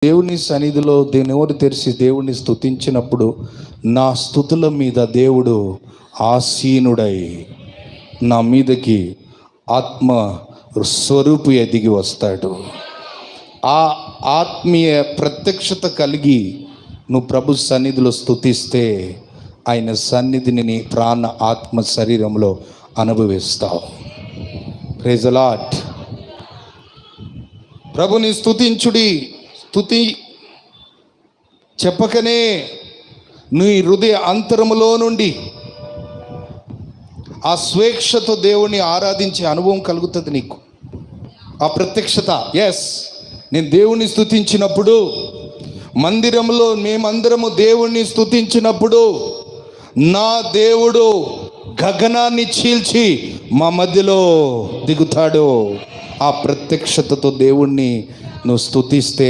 దేవుని సన్నిధిలో నోరు తెరిచి దేవుణ్ణి స్తుతించినప్పుడు నా స్తుతుల మీద దేవుడు ఆసీనుడై నా మీదకి ఆత్మ స్వరూపు ఎదిగి వస్తాడు. ఆ ఆత్మీయ ప్రత్యక్షత కలిగి నువ్వు ప్రభు సన్నిధిలో స్తుతిస్తే ఆయన సన్నిధిని నీ ప్రాణ ఆత్మ శరీరంలో అనుభవిస్తావు. Praise the lord. ప్రభుని స్తుతించుడి. స్తుతి చెప్పకనే నీ హృదయ అంతరములో నుండి ఆ స్వేచ్ఛతో దేవుని ఆరాధించే అనుభవం కలుగుతుంది నీకు. ఆ ప్రత్యక్షత. ఎస్, నేను దేవుని స్తుతించినప్పుడు, మందిరంలో మేమందరము దేవుణ్ణి స్తుతించినప్పుడు నా దేవుడు గగనాన్ని చీల్చి మా మధ్యలో దిగుతాడు. ఆ ప్రత్యక్షతతో దేవుణ్ణి నువ్వు స్తుతిస్తే